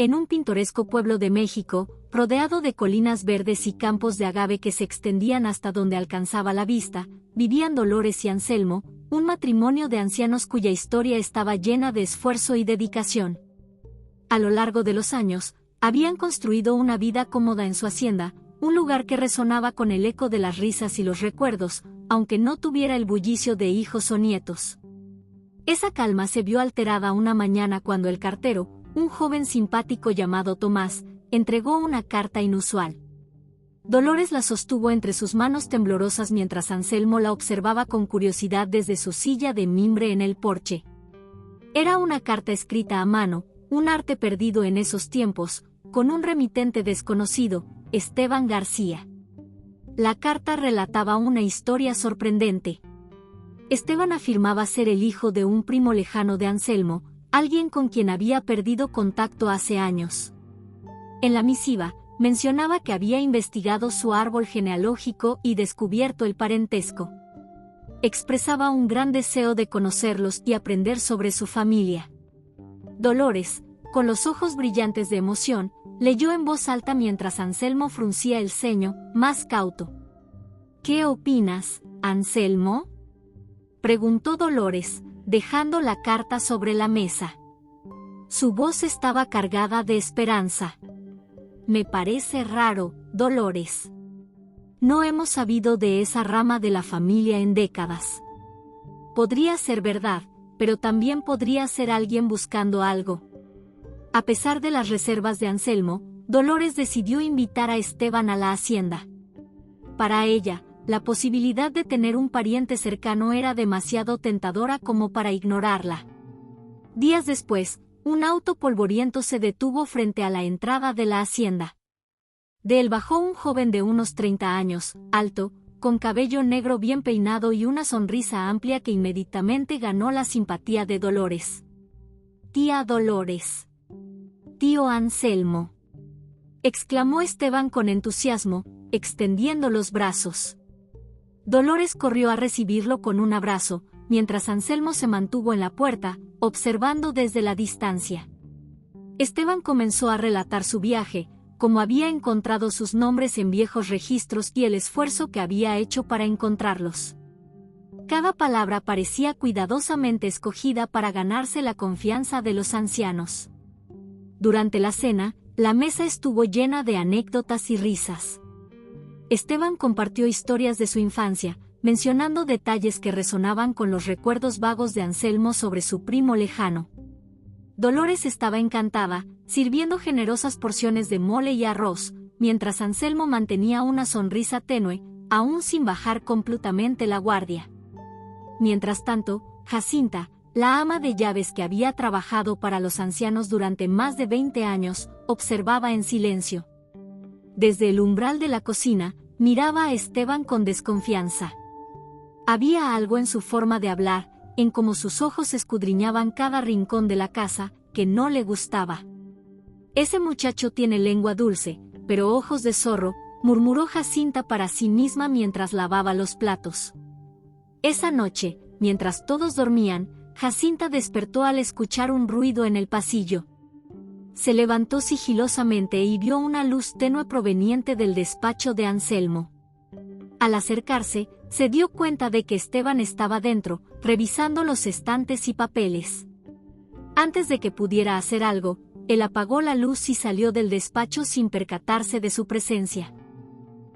En un pintoresco pueblo de México, rodeado de colinas verdes y campos de agave que se extendían hasta donde alcanzaba la vista, vivían Dolores y Anselmo, un matrimonio de ancianos cuya historia estaba llena de esfuerzo y dedicación. A lo largo de los años, habían construido una vida cómoda en su hacienda, un lugar que resonaba con el eco de las risas y los recuerdos, aunque no tuviera el bullicio de hijos o nietos. Esa calma se vio alterada una mañana cuando el cartero, un joven simpático llamado Tomás, entregó una carta inusual. Dolores la sostuvo entre sus manos temblorosas mientras Anselmo la observaba con curiosidad desde su silla de mimbre en el porche. Era una carta escrita a mano, un arte perdido en esos tiempos, con un remitente desconocido, Esteban García. La carta relataba una historia sorprendente. Esteban afirmaba ser el hijo de un primo lejano de Anselmo, alguien con quien había perdido contacto hace años. En la misiva, mencionaba que había investigado su árbol genealógico y descubierto el parentesco. Expresaba un gran deseo de conocerlos y aprender sobre su familia. Dolores, con los ojos brillantes de emoción, leyó en voz alta mientras Anselmo fruncía el ceño, más cauto. ¿Qué opinas, Anselmo?, preguntó Dolores, dejando la carta sobre la mesa. Su voz estaba cargada de esperanza. Me parece raro, Dolores. No hemos sabido de esa rama de la familia en décadas. Podría ser verdad, pero también podría ser alguien buscando algo. A pesar de las reservas de Anselmo, Dolores decidió invitar a Esteban a la hacienda. Para ella, la posibilidad de tener un pariente cercano era demasiado tentadora como para ignorarla. Días después, un auto polvoriento se detuvo frente a la entrada de la hacienda. De él bajó un joven de unos 30 años, alto, con cabello negro bien peinado y una sonrisa amplia que inmediatamente ganó la simpatía de Dolores. «Tía Dolores. Tío Anselmo», exclamó Esteban con entusiasmo, extendiendo los brazos. Dolores corrió a recibirlo con un abrazo, mientras Anselmo se mantuvo en la puerta, observando desde la distancia. Esteban comenzó a relatar su viaje, cómo había encontrado sus nombres en viejos registros y el esfuerzo que había hecho para encontrarlos. Cada palabra parecía cuidadosamente escogida para ganarse la confianza de los ancianos. Durante la cena, la mesa estuvo llena de anécdotas y risas. Esteban compartió historias de su infancia, mencionando detalles que resonaban con los recuerdos vagos de Anselmo sobre su primo lejano. Dolores estaba encantada, sirviendo generosas porciones de mole y arroz, mientras Anselmo mantenía una sonrisa tenue, aún sin bajar completamente la guardia. Mientras tanto, Jacinta, la ama de llaves que había trabajado para los ancianos durante más de 20 años, observaba en silencio. Desde el umbral de la cocina, miraba a Esteban con desconfianza. Había algo en su forma de hablar, en cómo sus ojos escudriñaban cada rincón de la casa, que no le gustaba. «Ese muchacho tiene lengua dulce, pero ojos de zorro», murmuró Jacinta para sí misma mientras lavaba los platos. Esa noche, mientras todos dormían, Jacinta despertó al escuchar un ruido en el pasillo. Se levantó sigilosamente y vio una luz tenue proveniente del despacho de Anselmo. Al acercarse, se dio cuenta de que Esteban estaba dentro, revisando los estantes y papeles. Antes de que pudiera hacer algo, él apagó la luz y salió del despacho sin percatarse de su presencia.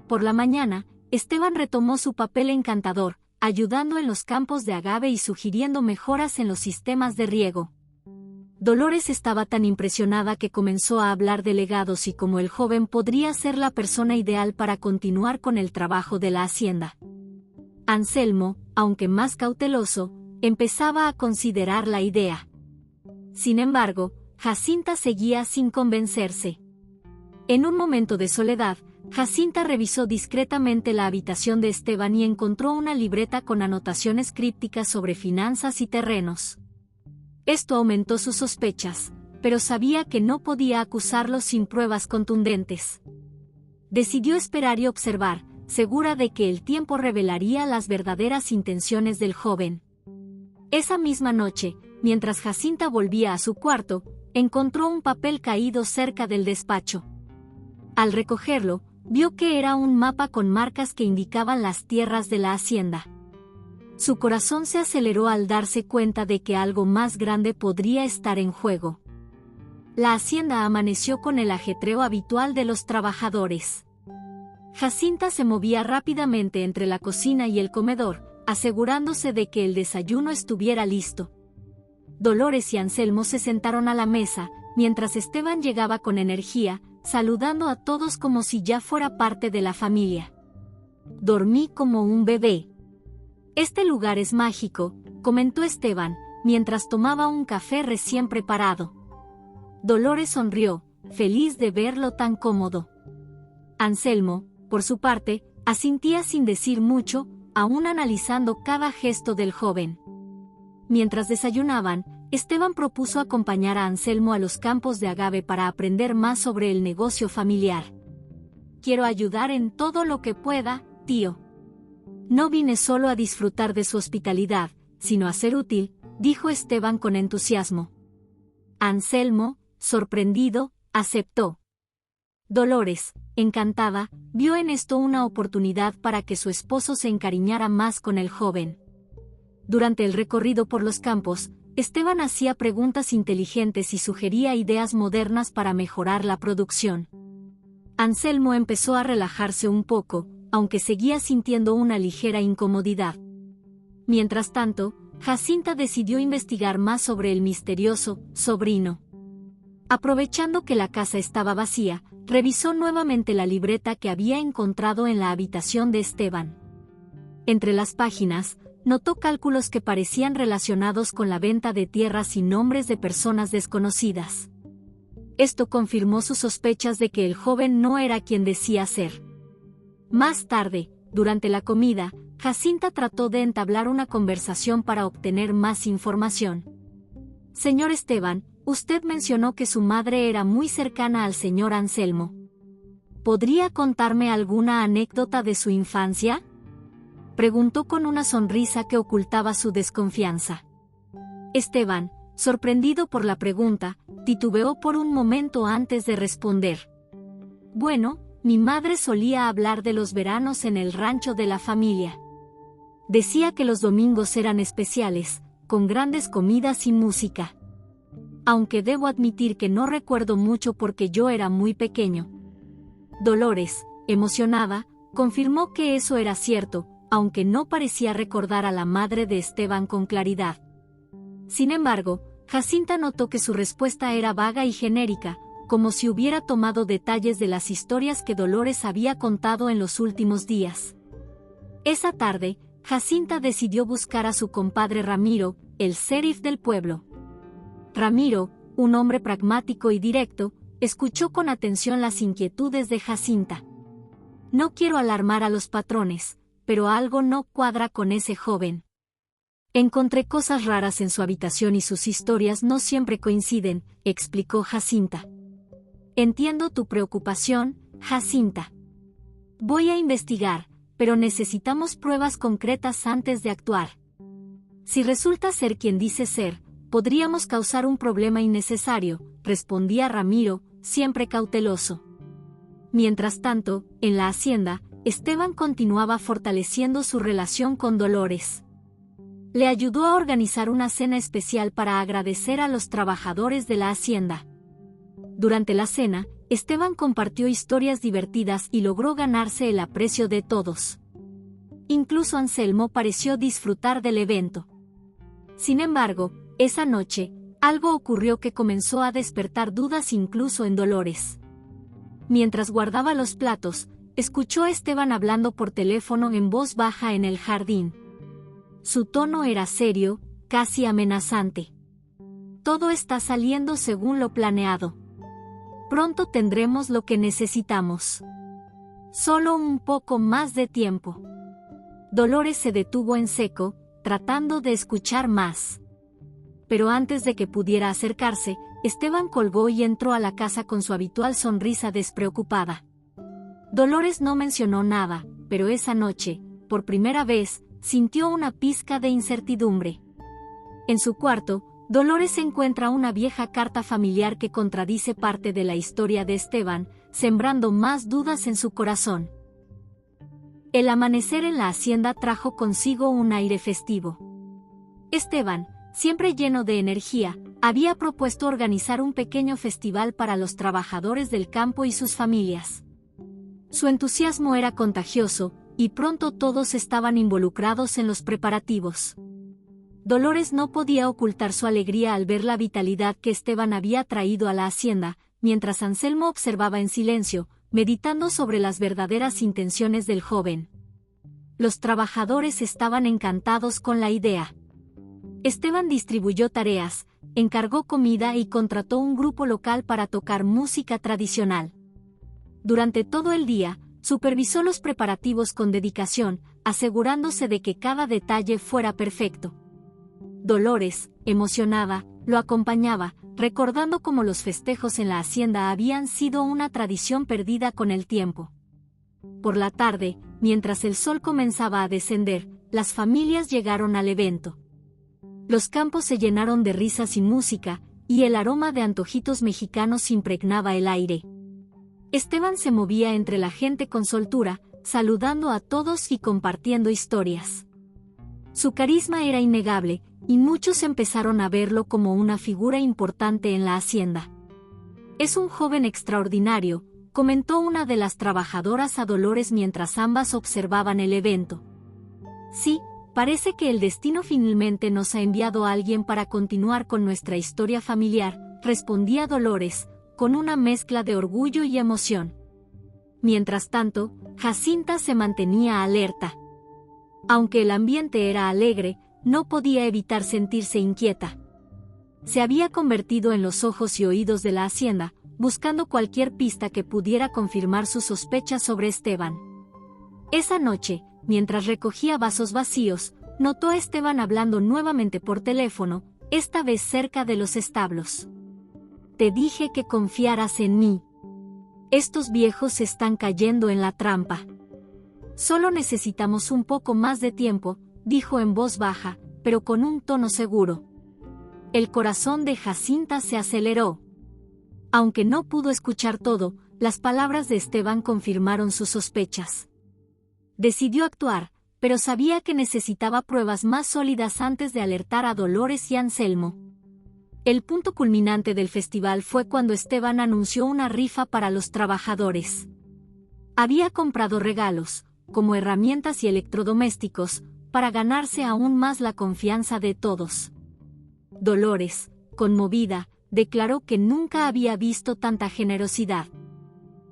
Por la mañana, Esteban retomó su papel encantador, ayudando en los campos de agave y sugiriendo mejoras en los sistemas de riego. Dolores estaba tan impresionada que comenzó a hablar de legados y cómo el joven podría ser la persona ideal para continuar con el trabajo de la hacienda. Anselmo, aunque más cauteloso, empezaba a considerar la idea. Sin embargo, Jacinta seguía sin convencerse. En un momento de soledad, Jacinta revisó discretamente la habitación de Esteban y encontró una libreta con anotaciones crípticas sobre finanzas y terrenos. Esto aumentó sus sospechas, pero sabía que no podía acusarlo sin pruebas contundentes. Decidió esperar y observar, segura de que el tiempo revelaría las verdaderas intenciones del joven. Esa misma noche, mientras Jacinta volvía a su cuarto, encontró un papel caído cerca del despacho. Al recogerlo, vio que era un mapa con marcas que indicaban las tierras de la hacienda. Su corazón se aceleró al darse cuenta de que algo más grande podría estar en juego. La hacienda amaneció con el ajetreo habitual de los trabajadores. Jacinta se movía rápidamente entre la cocina y el comedor, asegurándose de que el desayuno estuviera listo. Dolores y Anselmo se sentaron a la mesa, mientras Esteban llegaba con energía, saludando a todos como si ya fuera parte de la familia. Dormí como un bebé. Este lugar es mágico, comentó Esteban, mientras tomaba un café recién preparado. Dolores sonrió, feliz de verlo tan cómodo. Anselmo, por su parte, asintía sin decir mucho, aún analizando cada gesto del joven. Mientras desayunaban, Esteban propuso acompañar a Anselmo a los campos de agave para aprender más sobre el negocio familiar. Quiero ayudar en todo lo que pueda, tío. No vine solo a disfrutar de su hospitalidad, sino a ser útil, dijo Esteban con entusiasmo. Anselmo, sorprendido, aceptó. Dolores, encantada, vio en esto una oportunidad para que su esposo se encariñara más con el joven. Durante el recorrido por los campos, Esteban hacía preguntas inteligentes y sugería ideas modernas para mejorar la producción. Anselmo empezó a relajarse un poco, aunque seguía sintiendo una ligera incomodidad. Mientras tanto, Jacinta decidió investigar más sobre el misterioso sobrino. Aprovechando que la casa estaba vacía, revisó nuevamente la libreta que había encontrado en la habitación de Esteban. Entre las páginas, notó cálculos que parecían relacionados con la venta de tierras y nombres de personas desconocidas. Esto confirmó sus sospechas de que el joven no era quien decía ser. Más tarde, durante la comida, Jacinta trató de entablar una conversación para obtener más información. Señor Esteban, usted mencionó que su madre era muy cercana al señor Anselmo. ¿Podría contarme alguna anécdota de su infancia?, preguntó con una sonrisa que ocultaba su desconfianza. Esteban, sorprendido por la pregunta, titubeó por un momento antes de responder. Bueno, mi madre solía hablar de los veranos en el rancho de la familia. Decía que los domingos eran especiales, con grandes comidas y música. Aunque debo admitir que no recuerdo mucho porque yo era muy pequeño. Dolores, emocionada, confirmó que eso era cierto, aunque no parecía recordar a la madre de Esteban con claridad. Sin embargo, Jacinta notó que su respuesta era vaga y genérica, como si hubiera tomado detalles de las historias que Dolores había contado en los últimos días. Esa tarde, Jacinta decidió buscar a su compadre Ramiro, el sheriff del pueblo. Ramiro, un hombre pragmático y directo, escuchó con atención las inquietudes de Jacinta. No quiero alarmar a los patrones, pero algo no cuadra con ese joven. Encontré cosas raras en su habitación y sus historias no siempre coinciden, explicó Jacinta. Entiendo tu preocupación, Jacinta. Voy a investigar, pero necesitamos pruebas concretas antes de actuar. Si resulta ser quien dice ser, podríamos causar un problema innecesario, respondía Ramiro, siempre cauteloso. Mientras tanto, en la hacienda, Esteban continuaba fortaleciendo su relación con Dolores. Le ayudó a organizar una cena especial para agradecer a los trabajadores de la hacienda. Durante la cena, Esteban compartió historias divertidas y logró ganarse el aprecio de todos. Incluso Anselmo pareció disfrutar del evento. Sin embargo, esa noche, algo ocurrió que comenzó a despertar dudas incluso en Dolores. Mientras guardaba los platos, escuchó a Esteban hablando por teléfono en voz baja en el jardín. Su tono era serio, casi amenazante. Todo está saliendo según lo planeado. Pronto tendremos lo que necesitamos. Solo un poco más de tiempo. Dolores se detuvo en seco, tratando de escuchar más. Pero antes de que pudiera acercarse, Esteban colgó y entró a la casa con su habitual sonrisa despreocupada. Dolores no mencionó nada, pero esa noche, por primera vez, sintió una pizca de incertidumbre. En su cuarto, Dolores encuentra una vieja carta familiar que contradice parte de la historia de Esteban, sembrando más dudas en su corazón. El amanecer en la hacienda trajo consigo un aire festivo. Esteban, siempre lleno de energía, había propuesto organizar un pequeño festival para los trabajadores del campo y sus familias. Su entusiasmo era contagioso, y pronto todos estaban involucrados en los preparativos. Dolores no podía ocultar su alegría al ver la vitalidad que Esteban había traído a la hacienda, mientras Anselmo observaba en silencio, meditando sobre las verdaderas intenciones del joven. Los trabajadores estaban encantados con la idea. Esteban distribuyó tareas, encargó comida y contrató un grupo local para tocar música tradicional. Durante todo el día, supervisó los preparativos con dedicación, asegurándose de que cada detalle fuera perfecto. Dolores, emocionada, lo acompañaba, recordando cómo los festejos en la hacienda habían sido una tradición perdida con el tiempo. Por la tarde, mientras el sol comenzaba a descender, las familias llegaron al evento. Los campos se llenaron de risas y música, y el aroma de antojitos mexicanos impregnaba el aire. Esteban se movía entre la gente con soltura, saludando a todos y compartiendo historias. Su carisma era innegable, y muchos empezaron a verlo como una figura importante en la hacienda. «Es un joven extraordinario», comentó una de las trabajadoras a Dolores mientras ambas observaban el evento. «Sí, parece que el destino finalmente nos ha enviado a alguien para continuar con nuestra historia familiar», respondía Dolores, con una mezcla de orgullo y emoción. Mientras tanto, Jacinta se mantenía alerta. Aunque el ambiente era alegre, no podía evitar sentirse inquieta. Se había convertido en los ojos y oídos de la hacienda, buscando cualquier pista que pudiera confirmar sus sospechas sobre Esteban. Esa noche, mientras recogía vasos vacíos, notó a Esteban hablando nuevamente por teléfono, esta vez cerca de los establos. «Te dije que confiaras en mí. Estos viejos están cayendo en la trampa. Solo necesitamos un poco más de tiempo», dijo en voz baja, pero con un tono seguro. El corazón de Jacinta se aceleró. Aunque no pudo escuchar todo, las palabras de Esteban confirmaron sus sospechas. Decidió actuar, pero sabía que necesitaba pruebas más sólidas antes de alertar a Dolores y Anselmo. El punto culminante del festival fue cuando Esteban anunció una rifa para los trabajadores. Había comprado regalos, como herramientas y electrodomésticos, para ganarse aún más la confianza de todos. Dolores, conmovida, declaró que nunca había visto tanta generosidad.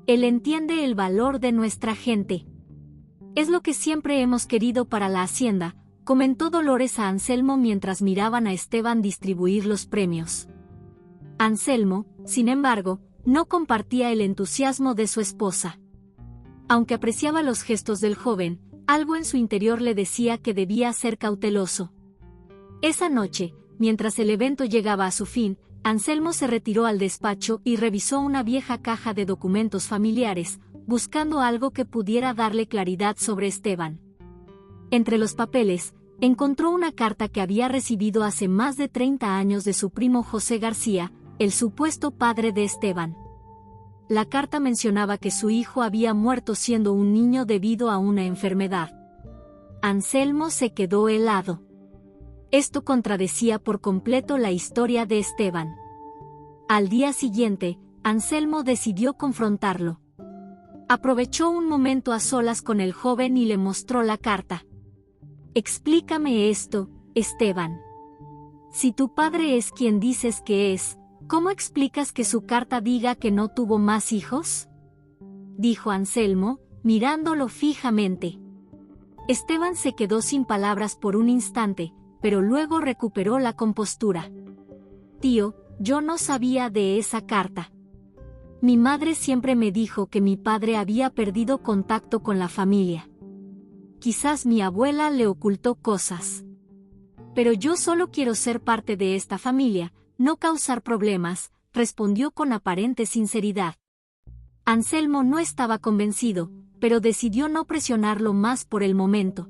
«Él entiende el valor de nuestra gente. Es lo que siempre hemos querido para la hacienda», comentó Dolores a Anselmo mientras miraban a Esteban distribuir los premios. Anselmo, sin embargo, no compartía el entusiasmo de su esposa. Aunque apreciaba los gestos del joven, algo en su interior le decía que debía ser cauteloso. Esa noche, mientras el evento llegaba a su fin, Anselmo se retiró al despacho y revisó una vieja caja de documentos familiares, buscando algo que pudiera darle claridad sobre Esteban. Entre los papeles, encontró una carta que había recibido hace más de 30 años de su primo José García, el supuesto padre de Esteban. La carta mencionaba que su hijo había muerto siendo un niño debido a una enfermedad. Anselmo se quedó helado. Esto contradecía por completo la historia de Esteban. Al día siguiente, Anselmo decidió confrontarlo. Aprovechó un momento a solas con el joven y le mostró la carta. «Explícame esto, Esteban. Si tu padre es quien dices que es, ¿cómo explicas que su carta diga que no tuvo más hijos?», dijo Anselmo, mirándolo fijamente. Esteban se quedó sin palabras por un instante, pero luego recuperó la compostura. «Tío, yo no sabía de esa carta. Mi madre siempre me dijo que mi padre había perdido contacto con la familia. Quizás mi abuela le ocultó cosas. Pero yo solo quiero ser parte de esta familia, no causar problemas», respondió con aparente sinceridad. Anselmo no estaba convencido, pero decidió no presionarlo más por el momento.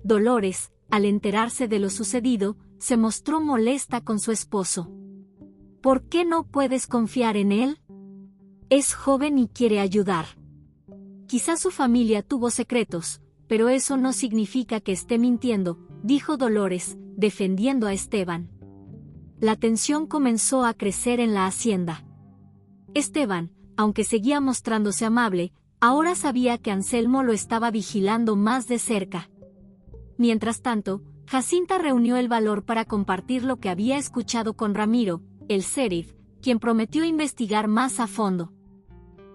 Dolores, al enterarse de lo sucedido, se mostró molesta con su esposo. ¿Por qué no puedes confiar en él? Es joven y quiere ayudar. Quizá su familia tuvo secretos, pero eso no significa que esté mintiendo, dijo Dolores, defendiendo a Esteban. La tensión comenzó a crecer en la hacienda. Esteban, aunque seguía mostrándose amable, ahora sabía que Anselmo lo estaba vigilando más de cerca. Mientras tanto, Jacinta reunió el valor para compartir lo que había escuchado con Ramiro, el sheriff, quien prometió investigar más a fondo.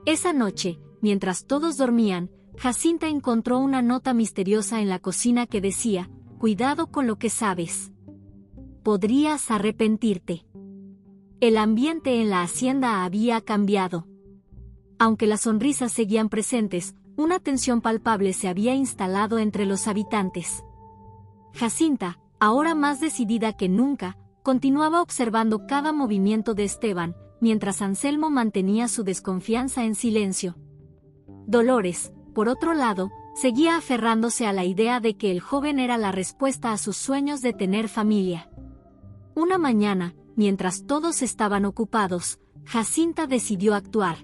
Esa noche, mientras todos dormían, Jacinta encontró una nota misteriosa en la cocina que decía: «Cuidado con lo que sabes. Podrías arrepentirte». El ambiente en la hacienda había cambiado. Aunque las sonrisas seguían presentes, una tensión palpable se había instalado entre los habitantes. Jacinta, ahora más decidida que nunca, continuaba observando cada movimiento de Esteban, mientras Anselmo mantenía su desconfianza en silencio. Dolores, por otro lado, seguía aferrándose a la idea de que el joven era la respuesta a sus sueños de tener familia. Una mañana, mientras todos estaban ocupados, Jacinta decidió actuar.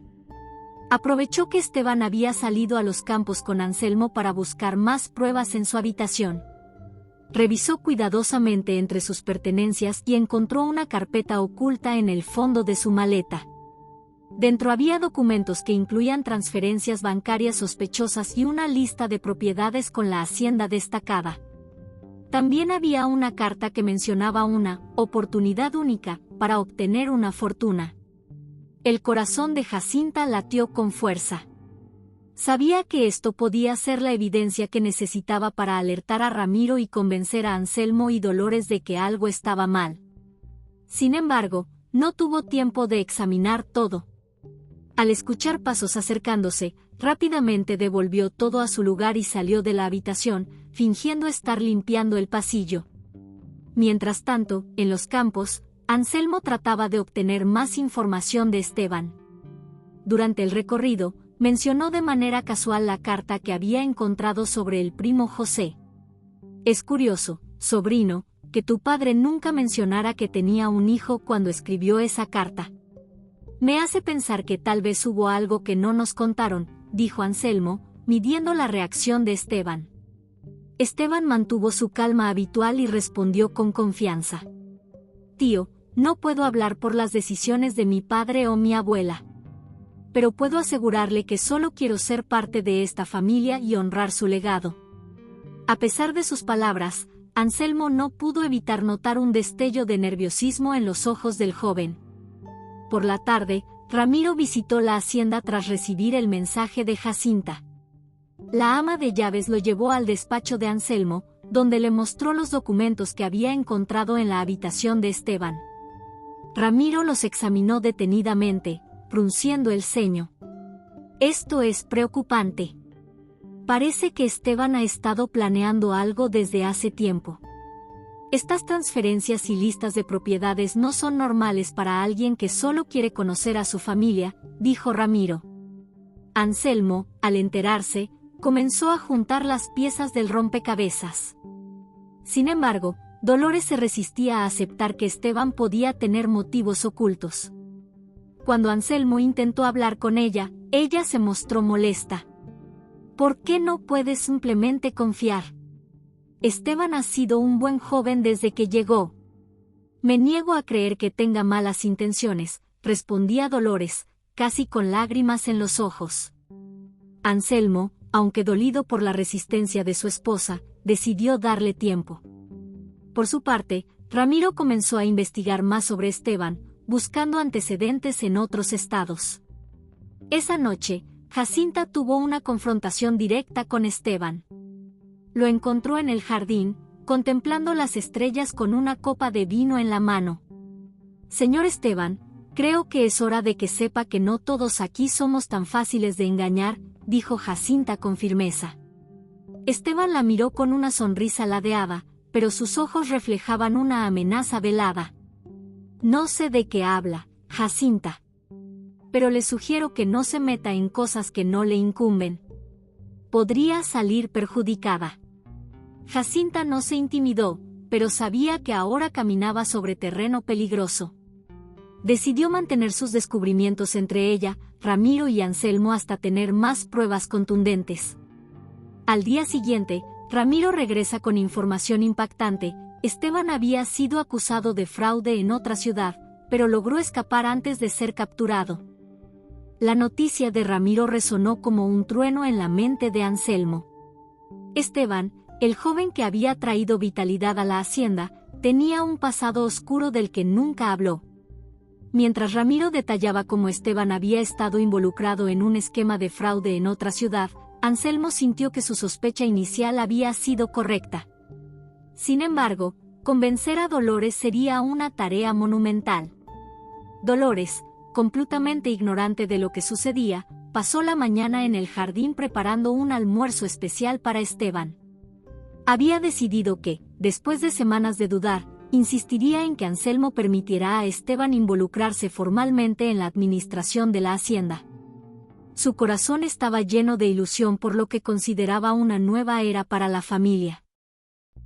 Aprovechó que Esteban había salido a los campos con Anselmo para buscar más pruebas en su habitación. Revisó cuidadosamente entre sus pertenencias y encontró una carpeta oculta en el fondo de su maleta. Dentro había documentos que incluían transferencias bancarias sospechosas y una lista de propiedades con la hacienda destacada. También había una carta que mencionaba una oportunidad única para obtener una fortuna. El corazón de Jacinta latió con fuerza. Sabía que esto podía ser la evidencia que necesitaba para alertar a Ramiro y convencer a Anselmo y Dolores de que algo estaba mal. Sin embargo, no tuvo tiempo de examinar todo. Al escuchar pasos acercándose, rápidamente devolvió todo a su lugar y salió de la habitación, fingiendo estar limpiando el pasillo. Mientras tanto, en los campos, Anselmo trataba de obtener más información de Esteban. Durante el recorrido, mencionó de manera casual la carta que había encontrado sobre el primo José. Es curioso, sobrino, que tu padre nunca mencionara que tenía un hijo cuando escribió esa carta. Me hace pensar que tal vez hubo algo que no nos contaron, dijo Anselmo, midiendo la reacción de Esteban. Esteban mantuvo su calma habitual y respondió con confianza. Tío, no puedo hablar por las decisiones de mi padre o mi abuela. Pero puedo asegurarle que solo quiero ser parte de esta familia y honrar su legado. A pesar de sus palabras, Anselmo no pudo evitar notar un destello de nerviosismo en los ojos del joven. Por la tarde, Ramiro visitó la hacienda tras recibir el mensaje de Jacinta. La ama de llaves lo llevó al despacho de Anselmo, donde le mostró los documentos que había encontrado en la habitación de Esteban. Ramiro los examinó detenidamente, frunciendo el ceño. Esto es preocupante. Parece que Esteban ha estado planeando algo desde hace tiempo. Estas transferencias y listas de propiedades no son normales para alguien que solo quiere conocer a su familia, dijo Ramiro. Anselmo, al enterarse, comenzó a juntar las piezas del rompecabezas. Sin embargo, Dolores se resistía a aceptar que Esteban podía tener motivos ocultos. Cuando Anselmo intentó hablar con ella se mostró molesta. ¿Por qué no puedes simplemente confiar? Esteban ha sido un buen joven desde que llegó. Me niego a creer que tenga malas intenciones, respondía Dolores, casi con lágrimas en los ojos. Anselmo, aunque dolido por la resistencia de su esposa, decidió darle tiempo. Por su parte, Ramiro comenzó a investigar más sobre Esteban, buscando antecedentes en otros estados. Esa noche, Jacinta tuvo una confrontación directa con Esteban. Lo encontró en el jardín, contemplando las estrellas con una copa de vino en la mano. Señor Esteban, creo que es hora de que sepa que no todos aquí somos tan fáciles de engañar, dijo Jacinta con firmeza. Esteban la miró con una sonrisa ladeada, pero sus ojos reflejaban una amenaza velada. No sé de qué habla, Jacinta. Pero le sugiero que no se meta en cosas que no le incumben. Podría salir perjudicada. Jacinta no se intimidó, pero sabía que ahora caminaba sobre terreno peligroso. Decidió mantener sus descubrimientos entre ella, Ramiro y Anselmo hasta tener más pruebas contundentes. Al día siguiente, Ramiro regresa con información impactante. Esteban había sido acusado de fraude en otra ciudad, pero logró escapar antes de ser capturado. La noticia de Ramiro resonó como un trueno en la mente de Anselmo. Esteban, el joven que había traído vitalidad a la hacienda, tenía un pasado oscuro del que nunca habló. Mientras Ramiro detallaba cómo Esteban había estado involucrado en un esquema de fraude en otra ciudad, Anselmo sintió que su sospecha inicial había sido correcta. Sin embargo, convencer a Dolores sería una tarea monumental. Dolores, completamente ignorante de lo que sucedía, pasó la mañana en el jardín preparando un almuerzo especial para Esteban. Había decidido que, después de semanas de dudar, insistiría en que Anselmo permitiera a Esteban involucrarse formalmente en la administración de la hacienda. Su corazón estaba lleno de ilusión por lo que consideraba una nueva era para la familia.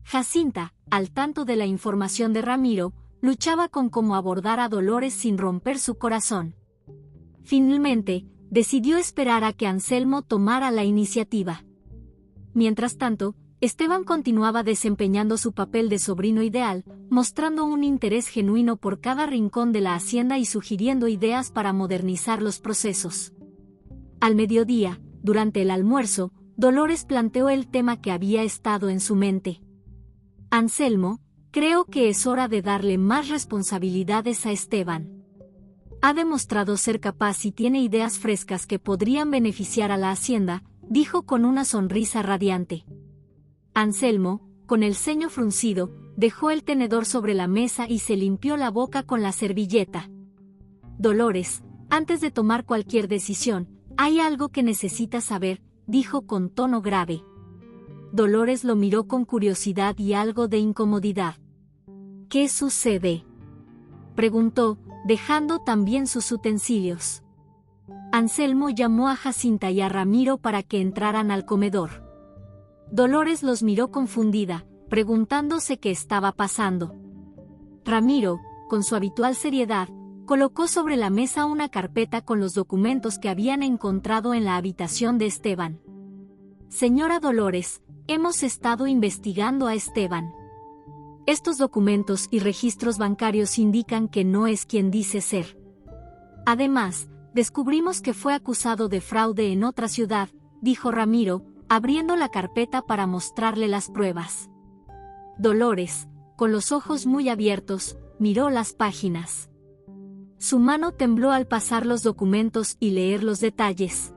Jacinta, al tanto de la información de Ramiro, luchaba con cómo abordar a Dolores sin romper su corazón. Finalmente, decidió esperar a que Anselmo tomara la iniciativa. Mientras tanto, Esteban continuaba desempeñando su papel de sobrino ideal, mostrando un interés genuino por cada rincón de la hacienda y sugiriendo ideas para modernizar los procesos. Al mediodía, durante el almuerzo, Dolores planteó el tema que había estado en su mente. Anselmo, creo que es hora de darle más responsabilidades a Esteban. Ha demostrado ser capaz y tiene ideas frescas que podrían beneficiar a la hacienda, dijo con una sonrisa radiante. Anselmo, con el ceño fruncido, dejó el tenedor sobre la mesa y se limpió la boca con la servilleta. Dolores, antes de tomar cualquier decisión, hay algo que necesitas saber, dijo con tono grave. Dolores lo miró con curiosidad y algo de incomodidad. ¿Qué sucede?, preguntó, dejando también sus utensilios. Anselmo llamó a Jacinta y a Ramiro para que entraran al comedor. Dolores los miró confundida, preguntándose qué estaba pasando. Ramiro, con su habitual seriedad, colocó sobre la mesa una carpeta con los documentos que habían encontrado en la habitación de Esteban. Señora Dolores, hemos estado investigando a Esteban. Estos documentos y registros bancarios indican que no es quien dice ser. Además, descubrimos que fue acusado de fraude en otra ciudad, dijo Ramiro, abriendo la carpeta para mostrarle las pruebas. Dolores, con los ojos muy abiertos, miró las páginas. Su mano tembló al pasar los documentos y leer los detalles.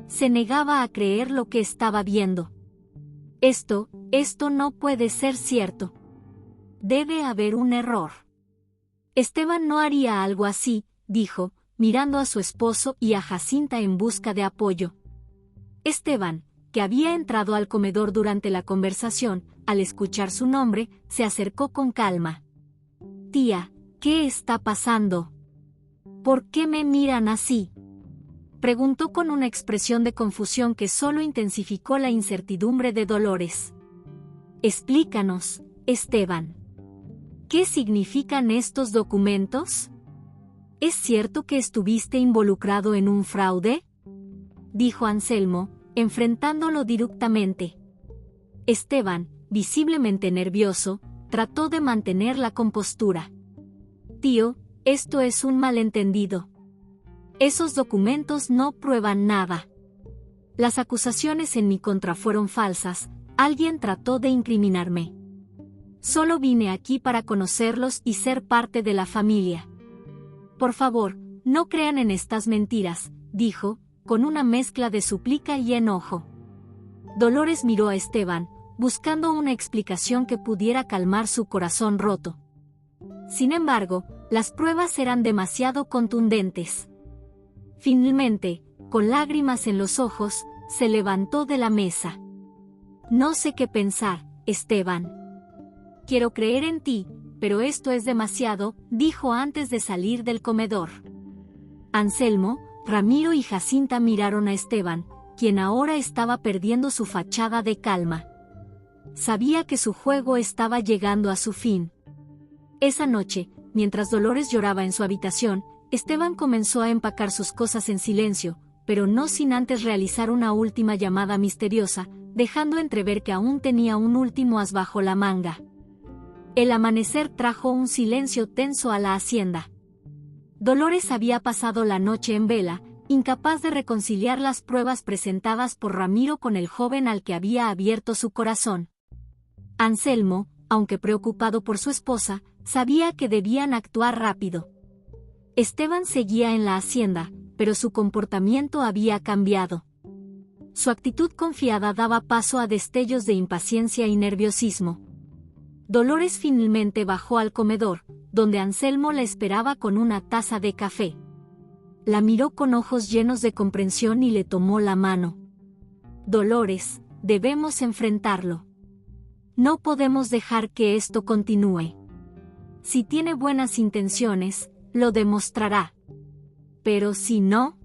Se negaba a creer lo que estaba viendo. Esto no puede ser cierto. Debe haber un error. Esteban no haría algo así, dijo, mirando a su esposo y a Jacinta en busca de apoyo. Esteban, que había entrado al comedor durante la conversación, al escuchar su nombre, se acercó con calma. Tía, ¿qué está pasando? ¿Por qué me miran así?, preguntó con una expresión de confusión que solo intensificó la incertidumbre de Dolores. Explícanos, Esteban. ¿Qué significan estos documentos? ¿Es cierto que estuviste involucrado en un fraude?, dijo Anselmo, enfrentándolo directamente. Esteban, visiblemente nervioso, trató de mantener la compostura. Tío, esto es un malentendido. Esos documentos no prueban nada. Las acusaciones en mi contra fueron falsas, alguien trató de incriminarme. Solo vine aquí para conocerlos y ser parte de la familia. Por favor, no crean en estas mentiras, dijo, con una mezcla de súplica y enojo. Dolores miró a Esteban, buscando una explicación que pudiera calmar su corazón roto. Sin embargo, las pruebas eran demasiado contundentes. Finalmente, con lágrimas en los ojos, se levantó de la mesa. No sé qué pensar, Esteban. Quiero creer en ti, pero esto es demasiado, dijo antes de salir del comedor. Anselmo, Ramiro y Jacinta miraron a Esteban, quien ahora estaba perdiendo su fachada de calma. Sabía que su juego estaba llegando a su fin. Esa noche, mientras Dolores lloraba en su habitación, Esteban comenzó a empacar sus cosas en silencio, pero no sin antes realizar una última llamada misteriosa, dejando entrever que aún tenía un último as bajo la manga. El amanecer trajo un silencio tenso a la hacienda. Dolores había pasado la noche en vela, incapaz de reconciliar las pruebas presentadas por Ramiro con el joven al que había abierto su corazón. Anselmo, aunque preocupado por su esposa, sabía que debían actuar rápido. Esteban seguía en la hacienda, pero su comportamiento había cambiado. Su actitud confiada daba paso a destellos de impaciencia y nerviosismo. Dolores finalmente bajó al comedor, donde Anselmo la esperaba con una taza de café. La miró con ojos llenos de comprensión y le tomó la mano. Dolores, debemos enfrentarlo. No podemos dejar que esto continúe. Si tiene buenas intenciones, lo demostrará. Pero si no,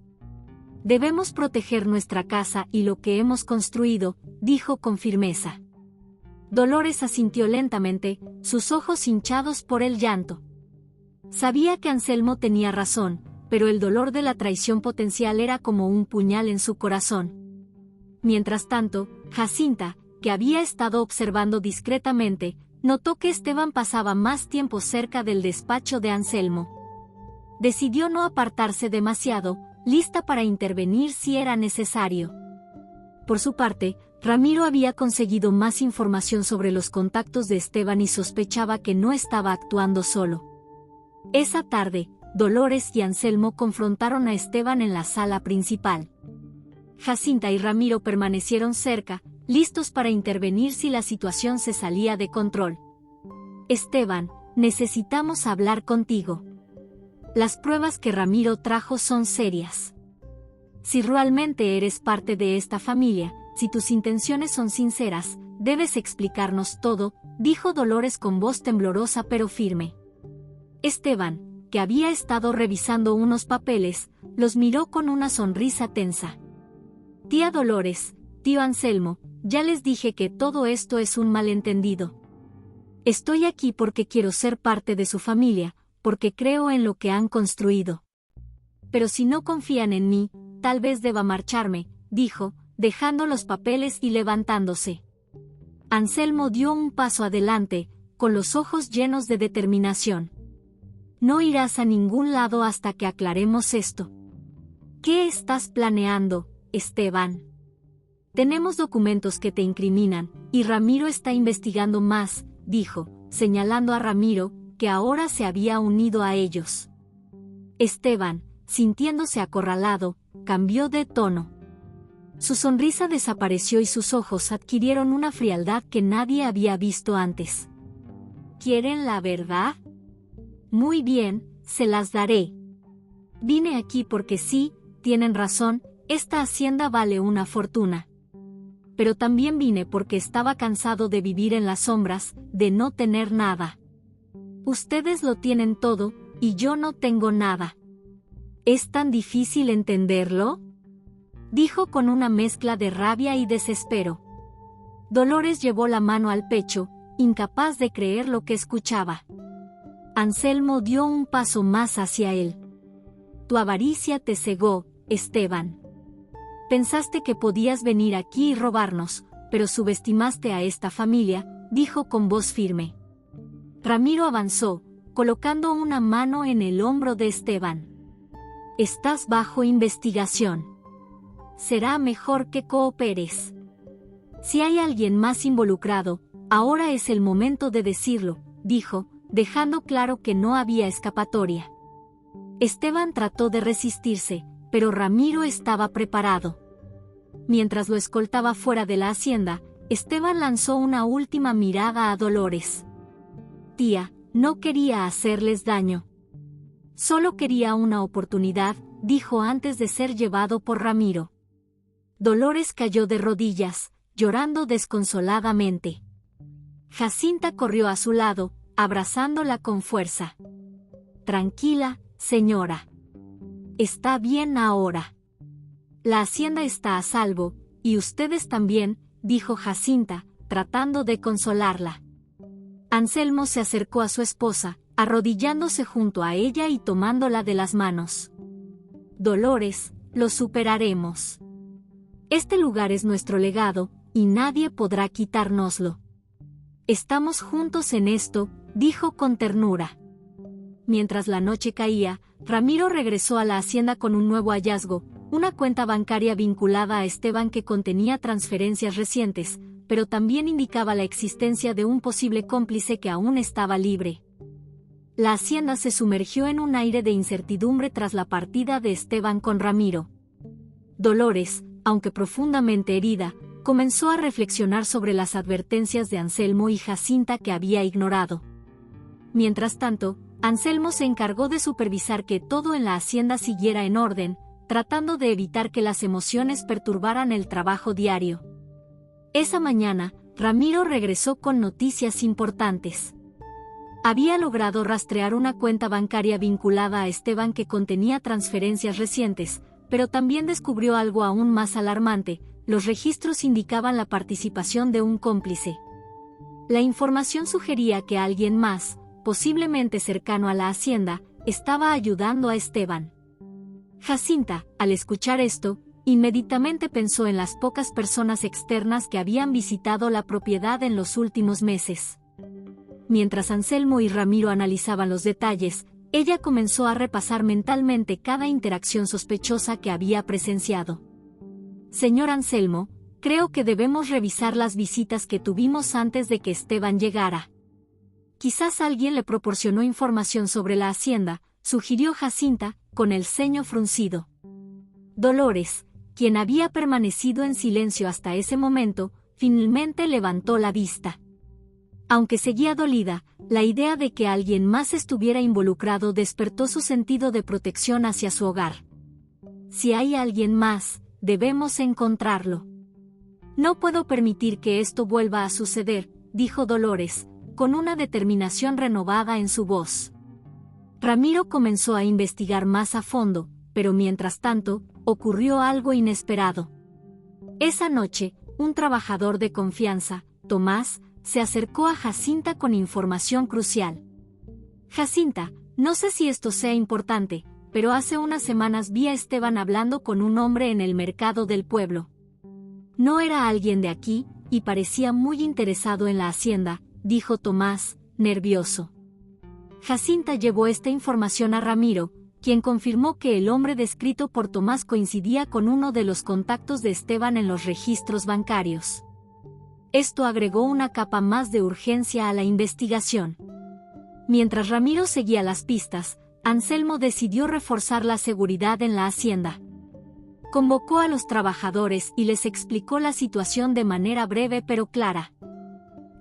debemos proteger nuestra casa y lo que hemos construido, dijo con firmeza. Dolores asintió lentamente, sus ojos hinchados por el llanto. Sabía que Anselmo tenía razón, pero el dolor de la traición potencial era como un puñal en su corazón. Mientras tanto, Jacinta, que había estado observando discretamente, notó que Esteban pasaba más tiempo cerca del despacho de Anselmo. Decidió no apartarse demasiado, lista para intervenir si era necesario. Por su parte, Ramiro había conseguido más información sobre los contactos de Esteban y sospechaba que no estaba actuando solo. Esa tarde, Dolores y Anselmo confrontaron a Esteban en la sala principal. Jacinta y Ramiro permanecieron cerca, listos para intervenir si la situación se salía de control. Esteban, necesitamos hablar contigo. Las pruebas que Ramiro trajo son serias. Si realmente eres parte de esta familia, si tus intenciones son sinceras, debes explicarnos todo, dijo Dolores con voz temblorosa pero firme. Esteban, que había estado revisando unos papeles, los miró con una sonrisa tensa. Tía Dolores, tío Anselmo, ya les dije que todo esto es un malentendido. Estoy aquí porque quiero ser parte de su familia, porque creo en lo que han construido. Pero si no confían en mí, tal vez deba marcharme, dijo, dejando los papeles y levantándose. Anselmo dio un paso adelante, con los ojos llenos de determinación. No irás a ningún lado hasta que aclaremos esto. ¿Qué estás planeando, Esteban? Tenemos documentos que te incriminan, y Ramiro está investigando más, dijo, señalando a Ramiro, que ahora se había unido a ellos. Esteban, sintiéndose acorralado, cambió de tono. Su sonrisa desapareció y sus ojos adquirieron una frialdad que nadie había visto antes. ¿Quieren la verdad? Muy bien, se las daré. Vine aquí porque sí, tienen razón, esta hacienda vale una fortuna. Pero también vine porque estaba cansado de vivir en las sombras, de no tener nada. Ustedes lo tienen todo, y yo no tengo nada. ¿Es tan difícil entenderlo?, dijo con una mezcla de rabia y desespero. Dolores llevó la mano al pecho, incapaz de creer lo que escuchaba. Anselmo dio un paso más hacia él. Tu avaricia te cegó, Esteban. Pensaste que podías venir aquí y robarnos, pero subestimaste a esta familia, dijo con voz firme. Ramiro avanzó, colocando una mano en el hombro de Esteban. Estás bajo investigación. Será mejor que cooperes. Si hay alguien más involucrado, ahora es el momento de decirlo, dijo, dejando claro que no había escapatoria. Esteban trató de resistirse, pero Ramiro estaba preparado. Mientras lo escoltaba fuera de la hacienda, Esteban lanzó una última mirada a Dolores. Tía, no quería hacerles daño. Solo quería una oportunidad, dijo antes de ser llevado por Ramiro. Dolores cayó de rodillas, llorando desconsoladamente. Jacinta corrió a su lado, abrazándola con fuerza. Tranquila, señora. Está bien ahora. La hacienda está a salvo, y ustedes también, dijo Jacinta, tratando de consolarla. Anselmo se acercó a su esposa, arrodillándose junto a ella y tomándola de las manos. Dolores, lo superaremos. Este lugar es nuestro legado, y nadie podrá quitárnoslo. Estamos juntos en esto, dijo con ternura. Mientras la noche caía, Ramiro regresó a la hacienda con un nuevo hallazgo, una cuenta bancaria vinculada a Esteban que contenía transferencias recientes, pero también indicaba la existencia de un posible cómplice que aún estaba libre. La hacienda se sumergió en un aire de incertidumbre tras la partida de Esteban con Ramiro. Dolores, aunque profundamente herida, comenzó a reflexionar sobre las advertencias de Anselmo y Jacinta que había ignorado. Mientras tanto, Anselmo se encargó de supervisar que todo en la hacienda siguiera en orden, tratando de evitar que las emociones perturbaran el trabajo diario. Esa mañana, Ramiro regresó con noticias importantes. Había logrado rastrear una cuenta bancaria vinculada a Esteban que contenía transferencias recientes, pero también descubrió algo aún más alarmante: los registros indicaban la participación de un cómplice. La información sugería que alguien más, posiblemente cercano a la hacienda, estaba ayudando a Esteban. Jacinta, al escuchar esto, inmediatamente pensó en las pocas personas externas que habían visitado la propiedad en los últimos meses. Mientras Anselmo y Ramiro analizaban los detalles, ella comenzó a repasar mentalmente cada interacción sospechosa que había presenciado. Señor Anselmo, creo que debemos revisar las visitas que tuvimos antes de que Esteban llegara. Quizás alguien le proporcionó información sobre la hacienda, sugirió Jacinta, con el ceño fruncido. Dolores, quien había permanecido en silencio hasta ese momento, finalmente levantó la vista. Aunque seguía dolida, la idea de que alguien más estuviera involucrado despertó su sentido de protección hacia su hogar. Si hay alguien más, debemos encontrarlo. No puedo permitir que esto vuelva a suceder, dijo Dolores, con una determinación renovada en su voz. Ramiro comenzó a investigar más a fondo, pero mientras tanto, ocurrió algo inesperado. Esa noche, un trabajador de confianza, Tomás, se acercó a Jacinta con información crucial. Jacinta, no sé si esto sea importante, pero hace unas semanas vi a Esteban hablando con un hombre en el mercado del pueblo. No era alguien de aquí, y parecía muy interesado en la hacienda, dijo Tomás, nervioso. Jacinta llevó esta información a Ramiro, quien confirmó que el hombre descrito por Tomás coincidía con uno de los contactos de Esteban en los registros bancarios. Esto agregó una capa más de urgencia a la investigación. Mientras Ramiro seguía las pistas, Anselmo decidió reforzar la seguridad en la hacienda. Convocó a los trabajadores y les explicó la situación de manera breve pero clara.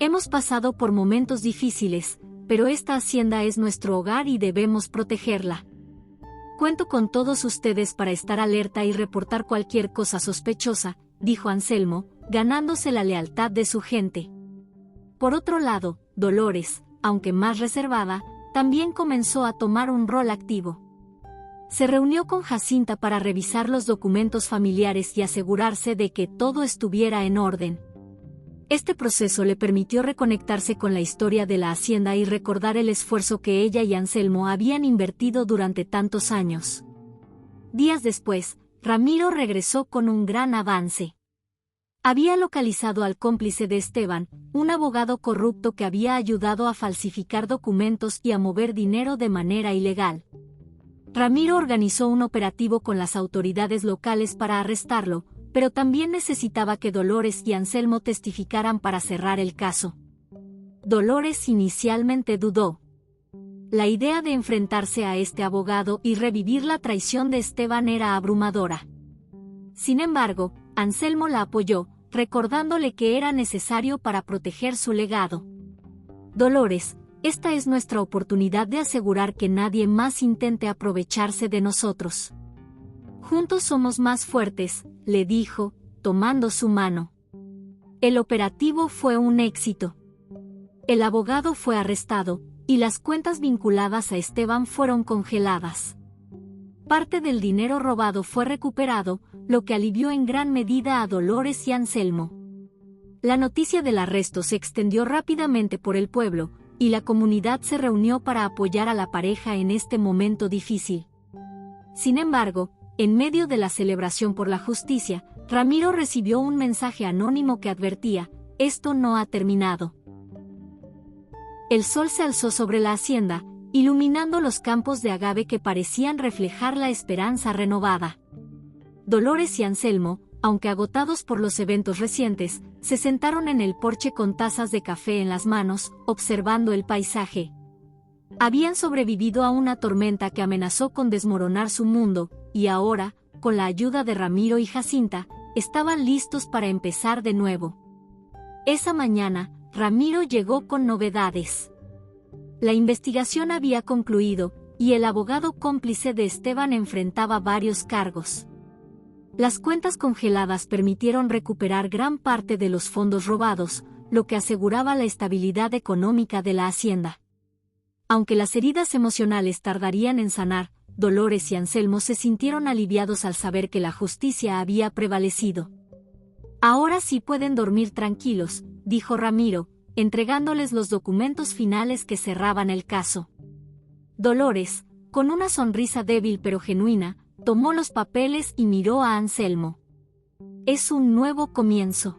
Hemos pasado por momentos difíciles, pero esta hacienda es nuestro hogar y debemos protegerla. Cuento con todos ustedes para estar alerta y reportar cualquier cosa sospechosa, dijo Anselmo, ganándose la lealtad de su gente. Por otro lado, Dolores, aunque más reservada, también comenzó a tomar un rol activo. Se reunió con Jacinta para revisar los documentos familiares y asegurarse de que todo estuviera en orden. Este proceso le permitió reconectarse con la historia de la hacienda y recordar el esfuerzo que ella y Anselmo habían invertido durante tantos años. Días después, Ramiro regresó con un gran avance. Había localizado al cómplice de Esteban, un abogado corrupto que había ayudado a falsificar documentos y a mover dinero de manera ilegal. Ramiro organizó un operativo con las autoridades locales para arrestarlo, pero también necesitaba que Dolores y Anselmo testificaran para cerrar el caso. Dolores inicialmente dudó. La idea de enfrentarse a este abogado y revivir la traición de Esteban era abrumadora. Sin embargo, Anselmo la apoyó, recordándole que era necesario para proteger su legado. Dolores, esta es nuestra oportunidad de asegurar que nadie más intente aprovecharse de nosotros. Juntos somos más fuertes, le dijo, tomando su mano. El operativo fue un éxito. El abogado fue arrestado, y las cuentas vinculadas a Esteban fueron congeladas. Parte del dinero robado fue recuperado, lo que alivió en gran medida a Dolores y Anselmo. La noticia del arresto se extendió rápidamente por el pueblo, y la comunidad se reunió para apoyar a la pareja en este momento difícil. Sin embargo, en medio de la celebración por la justicia, Ramiro recibió un mensaje anónimo que advertía: esto no ha terminado. El sol se alzó sobre la hacienda, iluminando los campos de agave que parecían reflejar la esperanza renovada. Dolores y Anselmo, aunque agotados por los eventos recientes, se sentaron en el porche con tazas de café en las manos, observando el paisaje. Habían sobrevivido a una tormenta que amenazó con desmoronar su mundo, y ahora, con la ayuda de Ramiro y Jacinta, estaban listos para empezar de nuevo. Esa mañana, Ramiro llegó con novedades. La investigación había concluido, y el abogado cómplice de Esteban enfrentaba varios cargos. Las cuentas congeladas permitieron recuperar gran parte de los fondos robados, lo que aseguraba la estabilidad económica de la hacienda. Aunque las heridas emocionales tardarían en sanar, Dolores y Anselmo se sintieron aliviados al saber que la justicia había prevalecido. Ahora sí pueden dormir tranquilos, dijo Ramiro, entregándoles los documentos finales que cerraban el caso. Dolores, con una sonrisa débil pero genuina, tomó los papeles y miró a Anselmo. Es un nuevo comienzo.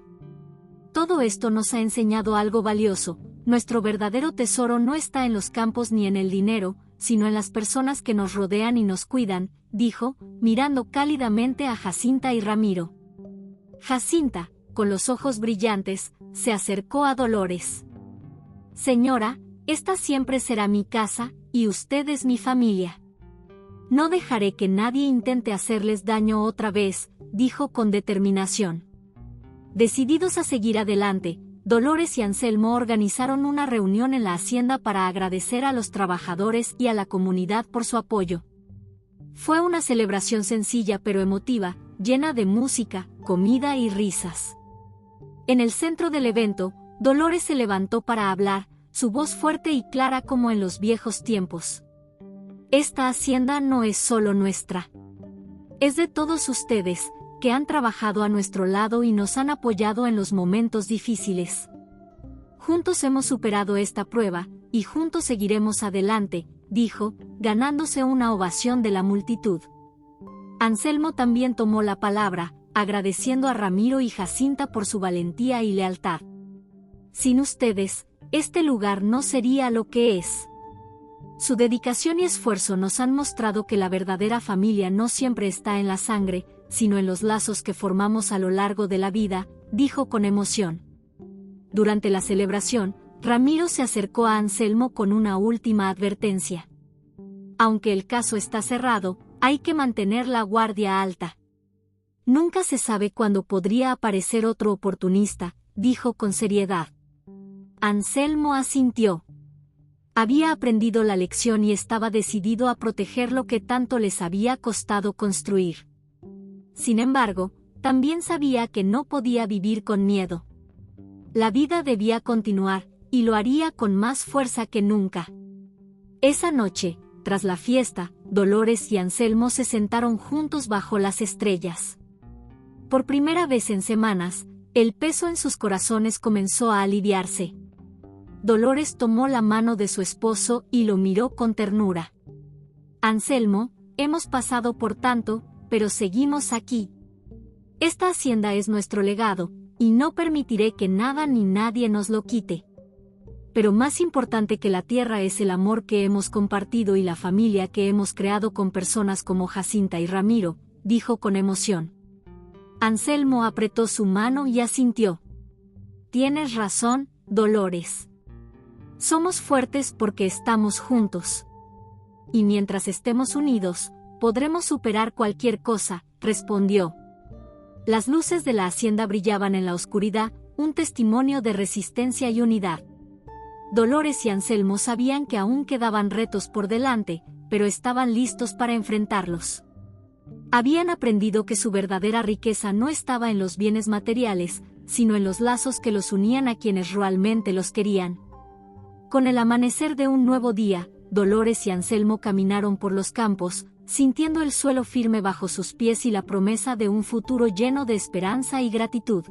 Todo esto nos ha enseñado algo valioso: nuestro verdadero tesoro no está en los campos ni en el dinero, sino en las personas que nos rodean y nos cuidan, dijo, mirando cálidamente a Jacinta y Ramiro. Jacinta, con los ojos brillantes, se acercó a Dolores. Señora, esta siempre será mi casa, y usted es mi familia. No dejaré que nadie intente hacerles daño otra vez, dijo con determinación. Decididos a seguir adelante, Dolores y Anselmo organizaron una reunión en la hacienda para agradecer a los trabajadores y a la comunidad por su apoyo. Fue una celebración sencilla pero emotiva, llena de música, comida y risas. En el centro del evento, Dolores se levantó para hablar, su voz fuerte y clara como en los viejos tiempos. Esta hacienda no es solo nuestra. Es de todos ustedes, que han trabajado a nuestro lado y nos han apoyado en los momentos difíciles. Juntos hemos superado esta prueba, y juntos seguiremos adelante, dijo, ganándose una ovación de la multitud. Anselmo también tomó la palabra, agradeciendo a Ramiro y Jacinta por su valentía y lealtad. Sin ustedes, este lugar no sería lo que es. Su dedicación y esfuerzo nos han mostrado que la verdadera familia no siempre está en la sangre, sino en los lazos que formamos a lo largo de la vida, dijo con emoción. Durante la celebración, Ramiro se acercó a Anselmo con una última advertencia. Aunque el caso está cerrado, hay que mantener la guardia alta. Nunca se sabe cuándo podría aparecer otro oportunista, dijo con seriedad. Anselmo asintió. Había aprendido la lección y estaba decidido a proteger lo que tanto les había costado construir. Sin embargo, también sabía que no podía vivir con miedo. La vida debía continuar, y lo haría con más fuerza que nunca. Esa noche, tras la fiesta, Dolores y Anselmo se sentaron juntos bajo las estrellas. Por primera vez en semanas, el peso en sus corazones comenzó a aliviarse. Dolores tomó la mano de su esposo y lo miró con ternura. Anselmo, hemos pasado por tanto, pero seguimos aquí. Esta hacienda es nuestro legado, y no permitiré que nada ni nadie nos lo quite. Pero más importante que la tierra es el amor que hemos compartido y la familia que hemos creado con personas como Jacinta y Ramiro, dijo con emoción. Anselmo apretó su mano y asintió. Tienes razón, Dolores. Somos fuertes porque estamos juntos. Y mientras estemos unidos, podremos superar cualquier cosa, respondió. Las luces de la hacienda brillaban en la oscuridad, un testimonio de resistencia y unidad. Dolores y Anselmo sabían que aún quedaban retos por delante, pero estaban listos para enfrentarlos. Habían aprendido que su verdadera riqueza no estaba en los bienes materiales, sino en los lazos que los unían a quienes realmente los querían. Con el amanecer de un nuevo día, Dolores y Anselmo caminaron por los campos, sintiendo el suelo firme bajo sus pies y la promesa de un futuro lleno de esperanza y gratitud.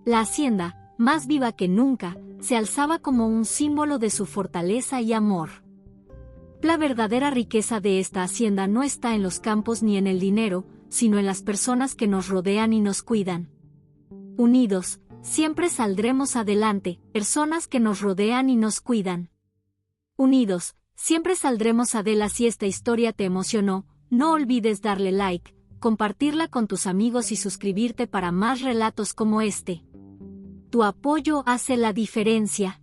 La hacienda, más viva que nunca, se alzaba como un símbolo de su fortaleza y amor. La verdadera riqueza de esta hacienda no está en los campos ni en el dinero, sino en las personas que nos rodean y nos cuidan. Unidos, siempre saldremos adelante, personas que nos rodean y nos cuidan. Unidos, siempre saldremos adelante. Si esta historia te emocionó, no olvides darle like, compartirla con tus amigos y suscribirte para más relatos como este. Tu apoyo hace la diferencia.